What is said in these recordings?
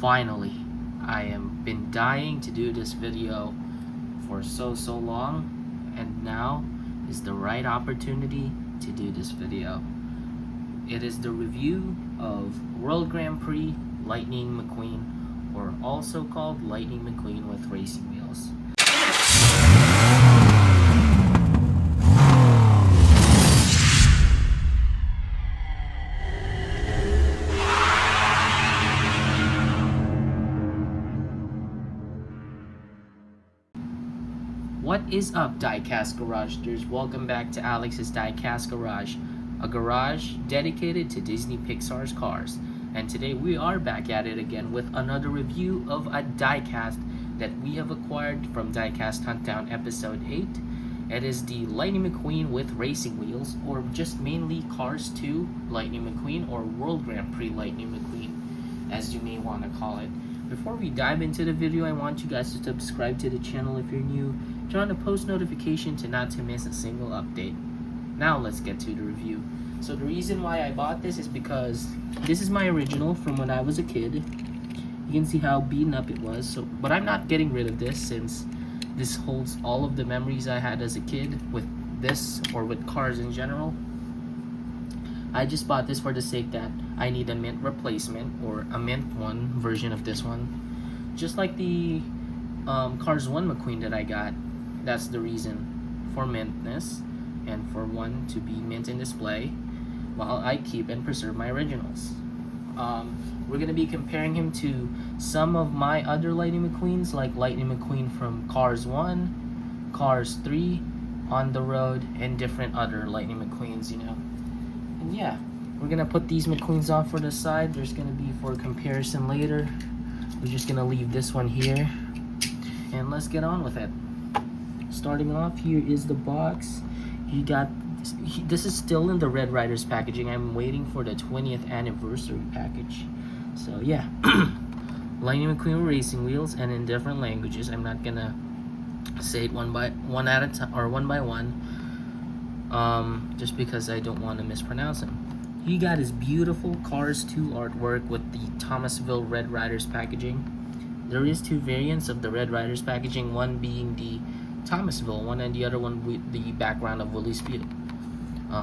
Finally, I have been dying to do this video for so long, and now is the right opportunity to do this video. It is the review of World Grand Prix Lightning McQueen, or also called Lightning McQueen with racing wheels. What is up, Diecast Garagsters? Welcome back to Alex's Diecast Garage, a garage dedicated to Disney Pixar's cars. And today we are back at it again with another review of a diecast that we have acquired from Diecast Huntdown Episode 8. It is the Lightning McQueen with racing wheels, or just mainly Cars 2 Lightning McQueen, or World Grand Prix Lightning McQueen, as you may want to call it. Before we dive into the video, I want you guys to subscribe to the channel if you're new, turn on the post notification not to miss a single update. Now let's get to the review. So the reason why I bought this is because this is my original from when I was a kid. You can see how beaten up it was. But I'm not getting rid of this, since this holds all of the memories I had as a kid with this, or with cars in general. I just bought this for the sake that I need a mint replacement, or a mint one version of this one. Just like the Cars 1 McQueen that I got. That's the reason for mintness, and for one to be mint in display, while I keep and preserve my originals. We're going to be comparing him to some of my other Lightning McQueens, like Lightning McQueen from Cars 1, Cars 3, On the Road, and different other Lightning McQueens, you know. And yeah, we're going to put these McQueens off for the side. There's going to be for comparison later. We're just going to leave this one here, and let's get on with it. Starting off, here is the box. You got this is still in the Red Riders packaging. I'm waiting for the 20th anniversary package. So yeah, Lightning McQueen racing wheels, and in different languages. I'm not gonna say it one by one, just because I don't want to mispronounce them. He got his beautiful Cars 2 artwork with the Thomasville Red Riders packaging. There is two variants of the Red Riders packaging, one being the Thomasville one and the other one with the background of Willie's Field.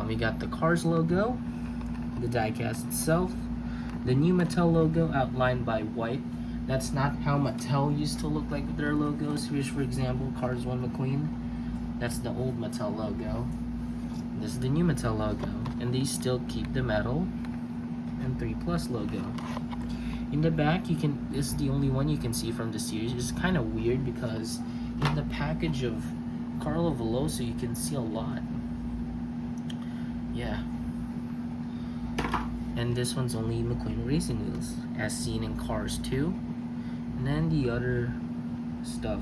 We got the Cars logo, the diecast itself, the new Mattel logo outlined by white. That's not how Mattel used to look like with their logos. Here's, for example, Cars 1 McQueen. That's the old Mattel logo. This is the new Mattel logo, and these still keep the metal and 3+ logo. In the back, this is the only one you can see from the series. It's kind of weird because in the package of Carlo Veloso, you can see a lot. Yeah. And this one's only McQueen racing wheels, as seen in Cars 2. And then the other stuff,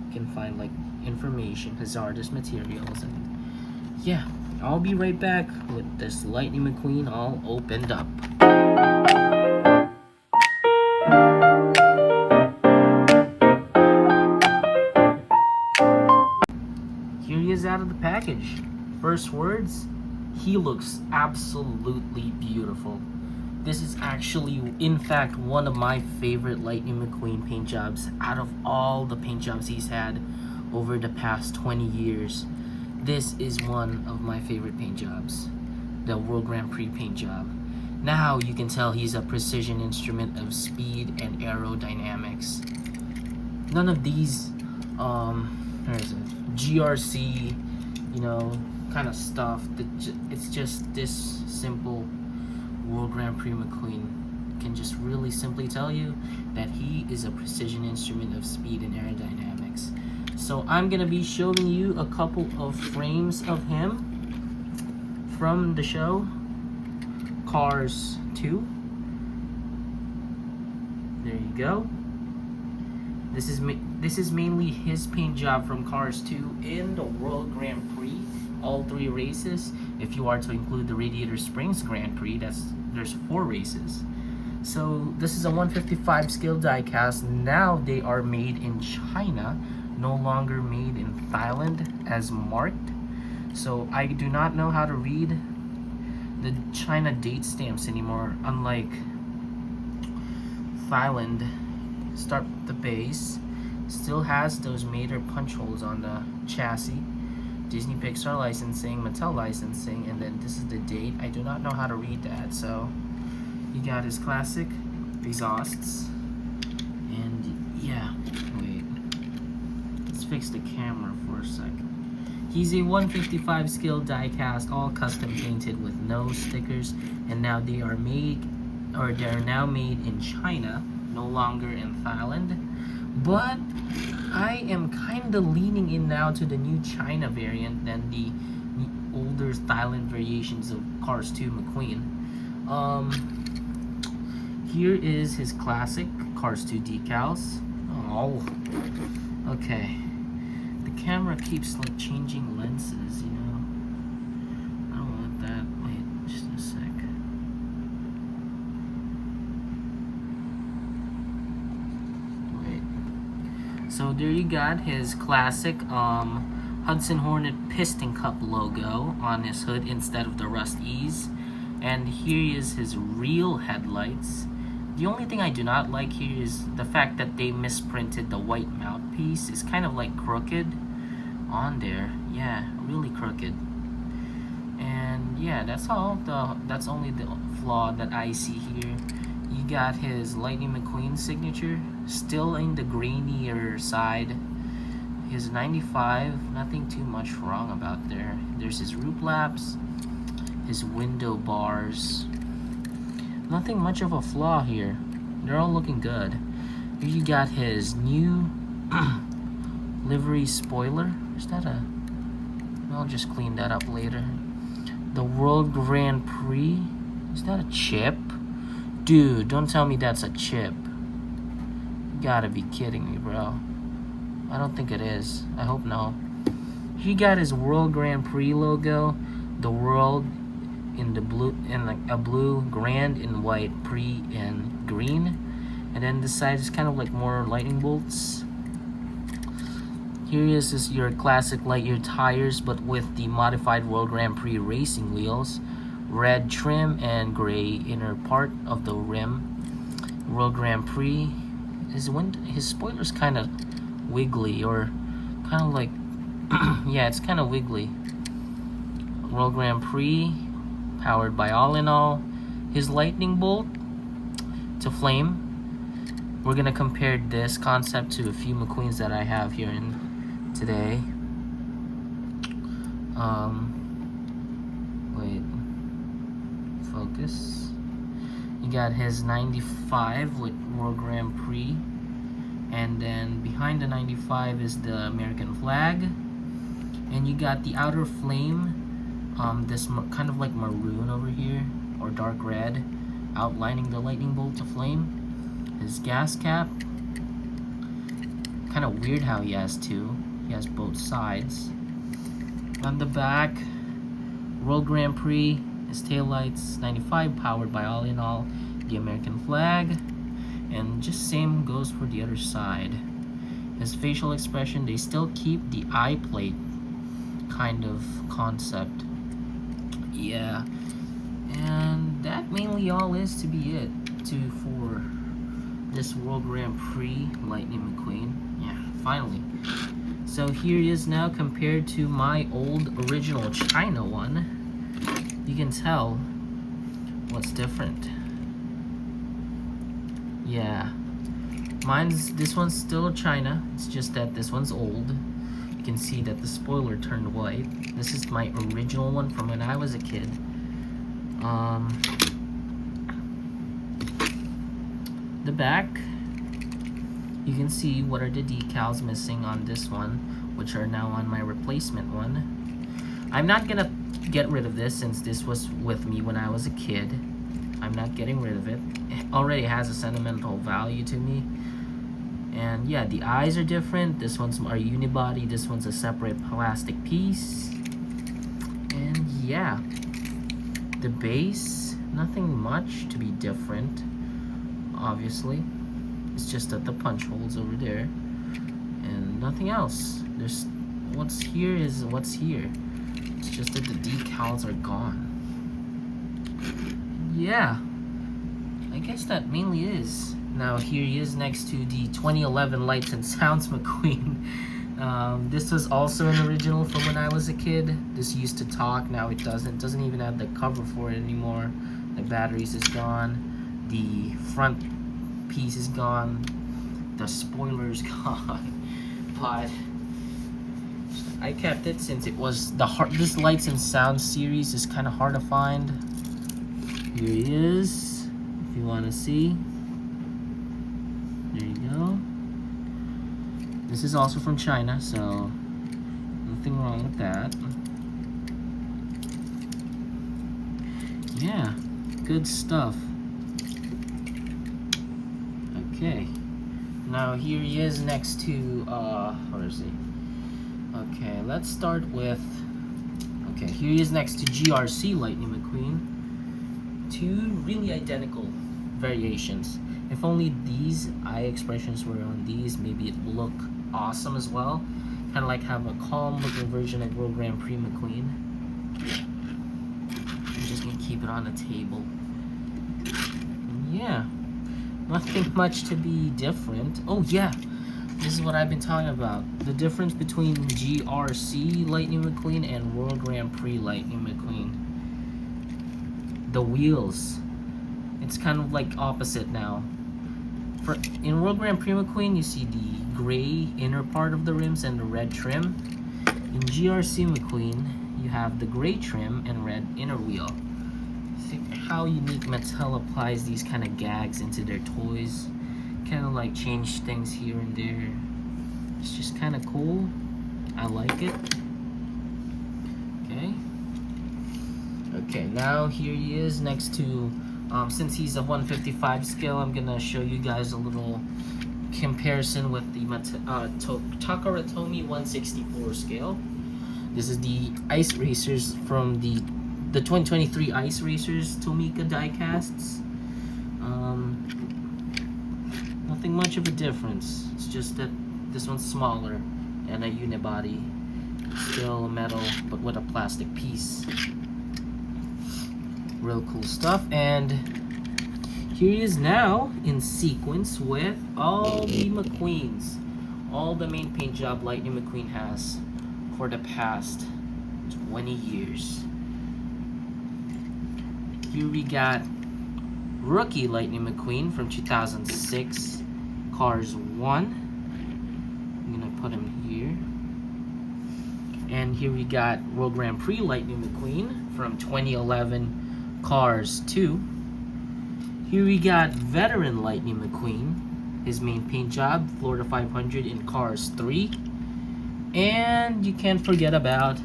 you can find like information, hazardous materials, and yeah. I'll be right back with this Lightning McQueen all opened up. Here he is out of the package. First words, he looks absolutely beautiful. This is actually, in fact, one of my favorite Lightning McQueen paint jobs out of all the paint jobs he's had over the past 20 years. This is one of my favorite paint jobs, the World Grand Prix paint job. Now you can tell he's a precision instrument of speed and aerodynamics. None of these, GRC, kind of stuff. It's just this simple World Grand Prix McQueen can just really simply tell you that he is a precision instrument of speed and aerodynamics. So I'm gonna be showing you a couple of frames of him from the show Cars 2. There you go. This is mainly his paint job from Cars 2 in the World Grand Prix, all 3 races. If you are to include the Radiator Springs Grand Prix, there's 4 races. So this is a 155 scale diecast. Now they are made in China, no longer made in Thailand as marked. So I do not know how to read the China date stamps anymore, unlike Thailand. Start with the base. Still has those Mater punch holes on the chassis. Disney Pixar licensing, Mattel licensing, and then this is the date. I do not know how to read that, so you got his classic exhausts. And yeah, wait. Let's fix the camera for a second. He's a 155 scale diecast, all custom painted with no stickers, and now they are made, or they're now made in China, no longer in Thailand. But I am kind of leaning in now to the new China variant than the older Thailand variations of Cars 2 McQueen. Here is his classic Cars 2 decals. Oh, okay. The camera keeps like changing lenses, you know. I don't want that. Wait, just a sec. So there you got his classic Hudson Hornet Piston Cup logo on his hood instead of the Rust E's. And here is his real headlights. The only thing I do not like here is the fact that they misprinted the white mouthpiece. It's kind of like crooked on there. Yeah, really crooked. And yeah, that's all. That's only the flaw that I see here. You got his Lightning McQueen signature, still in the grainier side. His 95, nothing too much wrong about there. There's his roof laps, his window bars. Nothing much of a flaw here. They're all looking good. Here you got his new livery spoiler. Is that a... I'll just clean that up later. The World Grand Prix. Is that a chip? Dude, don't tell me that's a chip. You gotta be kidding me, bro. I don't think it is. I hope no. He got his World Grand Prix logo. The world in the blue, in like a blue, grand in white, Prix in green. And then this side is kind of like more lightning bolts. Here is your classic Lightyear tires, but with the modified World Grand Prix racing wheels. Red trim and gray inner part of the rim. World Grand Prix. His spoiler's kind of wiggly, or kind of like yeah, it's kind of wiggly. World Grand Prix, powered by All in All. His lightning bolt to flame. We're gonna compare this concept to a few McQueens that I have here in today. Wait. Focus. You got his 95 with World Grand Prix, and then behind the 95 is the American flag, and you got the outer flame, this kind of like maroon over here, or dark red, outlining the lightning bolt to flame. His gas cap, kind of weird how he has two. He has both sides. On the back, World Grand Prix. His taillights, 95, powered by All in All, the American flag, and just same goes for the other side. His facial expression, they still keep the eye plate kind of concept. Yeah, and that mainly all is to be it for this World Grand Prix Lightning McQueen. Yeah, finally. So here it is now compared to my old original China one. You can tell what's different. Yeah, this one's still China. It's just that this one's old. You can see that the spoiler turned white. This is my original one from when I was a kid. The back, you can see what are the decals missing on this one, which are now on my replacement one. I'm not gonna get rid of this since this was with me when I was a kid. I'm not getting rid of it. It already has a sentimental value to me. And yeah, the eyes are different. This one's our unibody, this one's a separate plastic piece. And yeah, the base, nothing much to be different, obviously. It's just that the punch holes over there and nothing else. There's what's here is what's here. It's just that the decals are gone. Yeah, I guess that mainly is. Now here he is next to the 2011 Lights and Sounds McQueen. This was also an original from when I was a kid. This used to talk, now it doesn't. It doesn't even have the cover for it anymore. The batteries is gone. The front piece is gone. The spoiler is gone. But I kept it since it was this Lights and Sounds series is kind of hard to find. Here he is, if you want to see. There you go. This is also from China, so nothing wrong with that. Yeah, good stuff. Okay, now here he is next to, where is he? Okay, let's start with, okay, here he is next to GRC Lightning McQueen. Two really identical variations. If only these eye expressions were on these, maybe it would look awesome as well. Kind of like have a calm looking version of World Grand Prix McQueen. I'm just gonna keep it on the table. Yeah, nothing much to be different. Oh yeah, this is what I've been talking about. The difference between GRC Lightning McQueen and World Grand Prix Lightning McQueen. The wheels. It's kind of like opposite now. In World Grand Prix McQueen, you see the gray inner part of the rims and the red trim. In GRC McQueen, you have the gray trim and red inner wheel. See how unique Mattel applies these kind of gags into their toys. Kind of like change things here and there. It's just kind of cool. I like it. Okay. Okay, now here he is next to, since he's a 155 scale, I'm gonna show you guys a little comparison with the Takara Tomy 164 scale. This is the ice racers from the 2023 ice racers Tomica diecasts. Nothing much of a difference. It's just that this one's smaller and a unibody. Still metal, but with a plastic piece. Real cool stuff. And here he is now in sequence with all the McQueens. All the main paint job Lightning McQueen has for the past 20 years. Here we got rookie Lightning McQueen from 2006, Cars 1. I'm gonna put him here. And here we got World Grand Prix Lightning McQueen from 2011, Cars 2. Here we got veteran Lightning McQueen, his main paint job, Florida 500 in Cars 3. And you can't forget about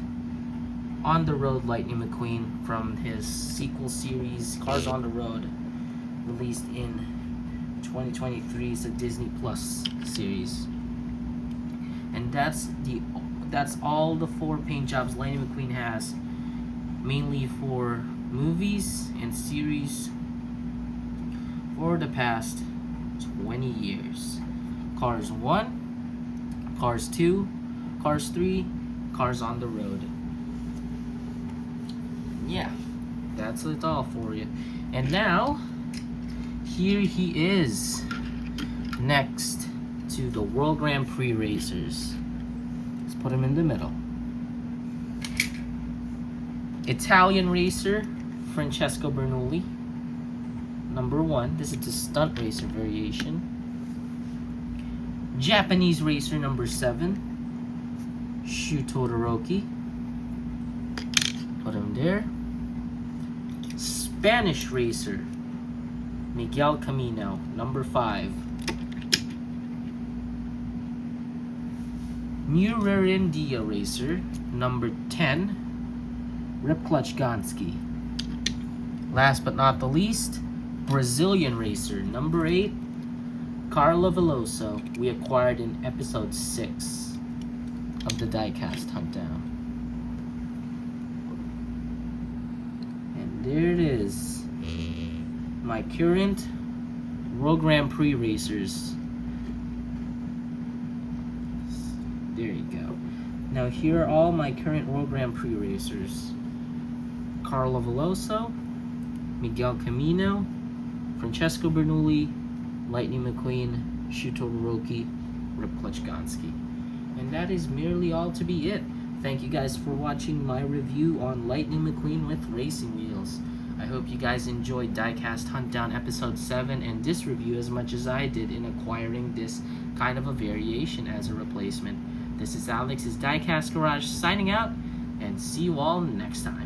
On the Road Lightning McQueen from his sequel series, Cars on the Road, released in 2023. It's a Disney Plus series. And that's all the 4 paint jobs Lightning McQueen has, mainly for movies and series for the past 20 years. Cars 1, Cars 2, Cars 3, Cars on the Road. Yeah, that's it all for you. And now, here he is next to the World Grand Prix racers. Let's put him in the middle. Italian racer Francesco Bernoulli, number 1. This is the stunt racer variation. Japanese racer number 7, Shu Todoroki. Put him there. Spanish racer Miguel Camino, number 5. Murerindia racer number 10, Rip Clutch Gonski. Last but not the least, Brazilian racer number 8, Carlo Veloso. We acquired in episode 6 of the Diecast Huntdown. And there it is, my current World Grand Prix racers. There you go. Now here are all my current World Grand Prix racers. Carlo Veloso, Miguel Camino, Francesco Bernoulli, Lightning McQueen, Shutoroki, Ripklachgansky. And that is merely all to be it. Thank you guys for watching my review on Lightning McQueen with racing wheels. I hope you guys enjoyed Diecast Huntdown episode 7 and this review as much as I did in acquiring this kind of a variation as a replacement. This is Alex's Diecast Garage signing out, and see you all next time.